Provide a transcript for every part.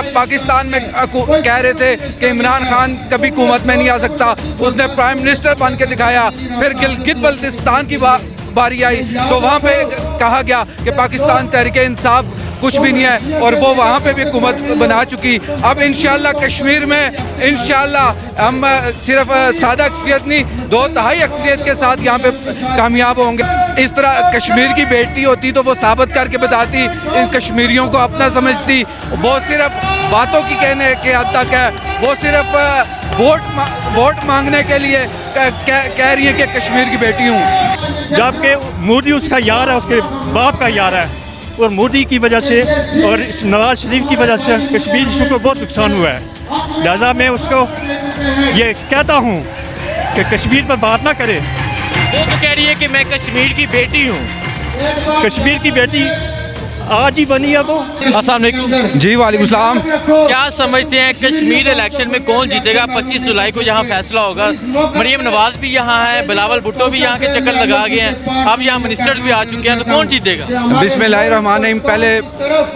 طرح پاکستان میں کہہ رہے تھے کہ عمران خان کبھی حکومت میں نہیں آ سکتا، اس نے پرائم منسٹر بن کے دکھایا، پھر گلگت بلتستان کی باری آئی تو وہاں پہ کہا گیا کہ پاکستان تحریک انصاف کچھ بھی نہیں ہے، اور وہ وہاں پہ بھی حکومت بنا چکی۔ اب انشاءاللہ کشمیر میں انشاءاللہ ہم صرف سادہ اکثریت نہیں، 2/3 اکثریت کے ساتھ یہاں پہ کامیاب ہوں گے۔ اس طرح کشمیر کی بیٹی ہوتی تو وہ ثابت کر کے بتاتی، ان کشمیریوں کو اپنا سمجھتی، وہ صرف باتوں کی کہنے کے حد تک ہے، وہ صرف ووٹ مانگنے کے لیے کہہ رہی ہے کہ کشمیر کی بیٹی ہوں، جبکہ مودی اس کا یار ہے، اس کے باپ کا یار ہے، اور مودی کی وجہ سے اور نواز شریف کی وجہ سے کشمیر کو بہت نقصان ہوا ہے۔ لہذا میں اس کو یہ کہتا ہوں کہ کشمیر پر بات نہ کرے۔ وہ تو کہہ رہی ہے کہ میں کشمیر کی بیٹی ہوں۔ کشمیر کی بیٹی آج ہی بنی ہے وہ۔ السلام علیکم جی وعلیکم السلام۔ کیا سمجھتے ہیں کشمیر الیکشن میں کون جیتے گا؟ 25 جولائی کو یہاں فیصلہ ہوگا۔ مریم نواز بھی یہاں ہے، بلاول بھٹو بھی یہاں کے چکر لگا گئے ہیں، اب یہاں منسٹر بھی آ چکے ہیں، تو کون جیتے گا؟ بسم اللہ الرحمن الرحیم۔ پہلے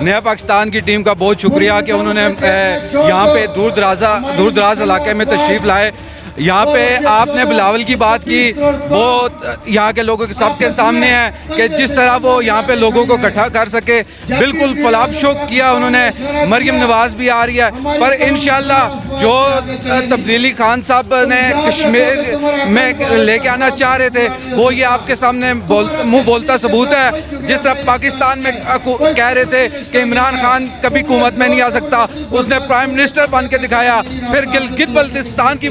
نیا پاکستان کی ٹیم کا بہت شکریہ کہ انہوں نے یہاں پہ دور دراز علاقے میں تشریف لائے۔ یہاں پہ آپ نے بلاول کی بات کی، وہ یہاں کے لوگوں کے سب کے سامنے ہے کہ جس طرح وہ یہاں پہ لوگوں کو اکٹھا کر سکے، بالکل فلاب شو کیا انہوں نے۔ مریم نواز بھی آ رہی ہے، پر انشاءاللہ جو تبدیلی خان صاحب نے کشمیر میں لے کے آنا چاہ رہے تھے، وہ یہ آپ کے سامنے منہ بولتا ثبوت ہے۔ جس طرح پاکستان میں کہہ رہے تھے کہ عمران خان کبھی حکومت میں نہیں آ سکتا، اس نے پرائم منسٹر بن کے دکھایا، پھر گلگت بلتستان کی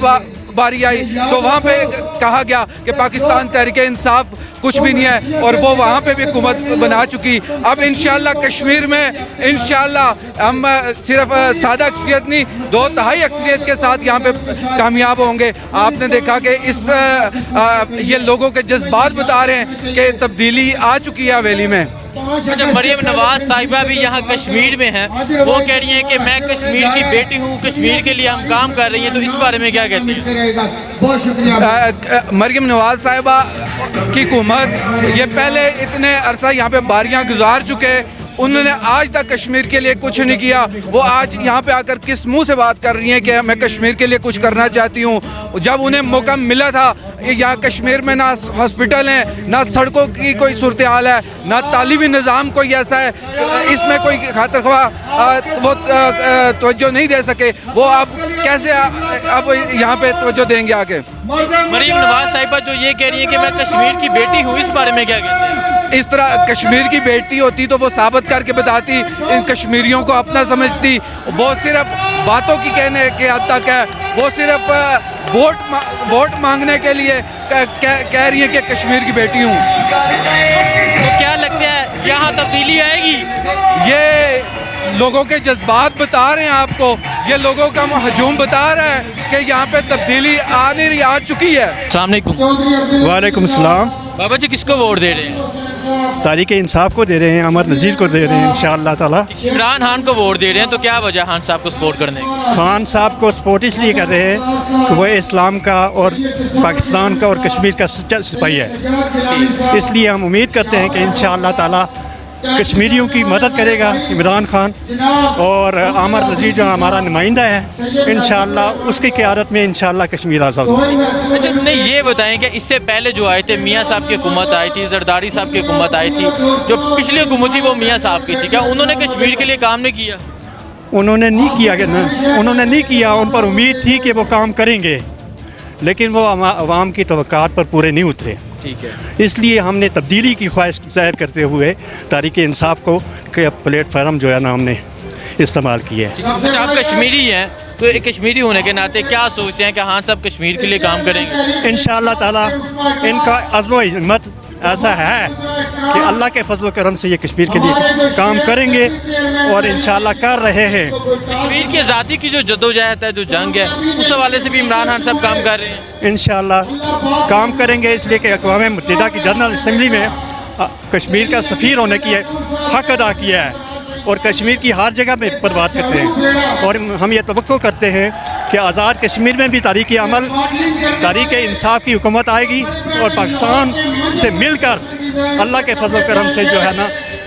باری آئی تو وہاں پہ کہا گیا کہ پاکستان تحریک انصاف کچھ بھی نہیں ہے، اور وہ وہاں پہ بھی حکومت بنا چکی۔ اب انشاءاللہ کشمیر میں انشاءاللہ ہم صرف سادہ اکثریت نہیں، 2/3 اکثریت کے ساتھ یہاں پہ کامیاب ہوں گے۔ آپ نے دیکھا کہ یہ لوگوں کے جذبات بتا رہے ہیں کہ تبدیلی آ چکی ہے حویلی میں۔ اچھا، مریم نواز صاحبہ بھی یہاں کشمیر میں ہیں، وہ کہہ رہی ہیں کہ میں کشمیر کی بیٹی ہوں، کشمیر کے لیے ہم کام کر رہی ہیں، تو اس بارے میں کیا کہتے ہیں؟ مریم نواز صاحبہ کی حکومت یہ پہلے اتنے عرصہ یہاں پہ باریاں گزار چکے، انہوں نے آج تک کشمیر کے لیے کچھ نہیں کیا۔ وہ آج یہاں پہ آ کر کس منہ سے بات کر رہی ہیں کہ میں کشمیر کے لیے کچھ کرنا چاہتی ہوں، جب انہیں موقع ملا تھا۔ یہاں کشمیر میں نہ ہاسپٹل ہیں، نہ سڑکوں کی کوئی صورتحال ہے، نہ تعلیمی نظام کوئی ایسا ہے، اس میں کوئی خاطر خواہ وہ توجہ نہیں دے سکے، وہ اب کیسے اب یہاں پہ توجہ دیں گے آگے؟ مریم نواز صاحبہ جو یہ کہہ رہی ہیں کہ میں کشمیر کی بیٹی ہوں، اس بارے میں کیا کہتے ہیں؟ اس طرح کشمیر کی بیٹی ہوتی تو وہ ثابت کر کے بتاتی، ان کشمیریوں کو اپنا سمجھتی، وہ صرف باتوں کی کہنے کے حد تک ہے، وہ صرف ووٹ مانگنے کے لیے کہہ رہی ہے کہ کشمیر کی بیٹی ہوں۔ تو کیا لگتا ہے یہاں تبدیلی آئے گی؟ یہ لوگوں کے جذبات بتا رہے ہیں آپ کو، یہ لوگوں کا ہجوم بتا رہا ہے کہ یہاں پہ تبدیلی آ چکی ہے۔ السلام علیکم۔ وعلیکم السلام۔ بابا جی کس کو ووٹ دے رہے ہیں؟ تحریک انصاف کو دے رہے ہیں، امر نذیر کو دے رہے ہیں انشاءاللہ تعالی۔ عمران خان کو ووٹ دے رہے ہیں، تو کیا وجہ خان صاحب کو سپورٹ کرنے کی؟ خان صاحب کو سپورٹ اس لیے کر رہے ہیں کہ وہ اسلام کا اور پاکستان کا اور کشمیر کا سپاہی ہے، اس لیے ہم امید کرتے ہیں کہ انشاءاللہ تعالی کشمیریوں کی مدد کرے گا عمران خان، اور عامر نذیر جو ہمارا نمائندہ ہے انشاءاللہ اس کی قیادت میں انشاءاللہ کشمیر آزاد ہوگا۔ اچھا نہیں، یہ بتائیں کہ اس سے پہلے جو آئے تھے میاں صاحب کی حکومت آئی تھی، زرداری صاحب کی حکومت آئی تھی، جو پچھلی حکومت تھی وہ میاں صاحب کی تھی، کیا انہوں نے کشمیر کے لیے کام نہیں کیا؟ انہوں نے نہیں کیا کہ انہوں نے نہیں کیا، ان پر امید تھی کہ وہ کام کریں گے، لیکن وہ عوام کی توقعات پر پورے نہیں اترے۔ ٹھیک ہے، اس لیے ہم نے تبدیلی کی خواہش ظاہر کرتے ہوئے تحریک انصاف کو کہ پلیٹ فارم جو ہے نا ہم نے استعمال کیا ہے۔ اچھا آپ کشمیری ہیں، تو ایک کشمیری ہونے کے ناطے کیا سوچتے ہیں کہ ہاں سب کشمیر کے لیے کام کریں گے؟ انشاءاللہ تعالی ان کا عزم و ہمت ایسا ہے کہ اللہ کے فضل و کرم سے یہ کشمیر کے لیے کام کریں گے، اور انشاءاللہ کر رہے ہیں۔ کشمیر کی آزادی کی جو جدوجہد ہے، جو جنگ ہے، اس حوالے سے بھی عمران خان صاحب کام کر رہے ہیں۔ انشاءاللہ کام کریں گے، اس لیے کہ اقوام متحدہ کی جنرل اسمبلی میں کشمیر کا سفیر ہونے کی حق ادا کیا ہے، اور کشمیر کی ہر جگہ میں پر بات کرتے ہیں، اور ہم یہ توقع کرتے ہیں کہ آزاد کشمیر میں بھی تحریک عمل، تحریک انصاف کی حکومت آئے گی، اور پاکستان سے مل کر اللہ کے فضل و کرم سے جو ہے نا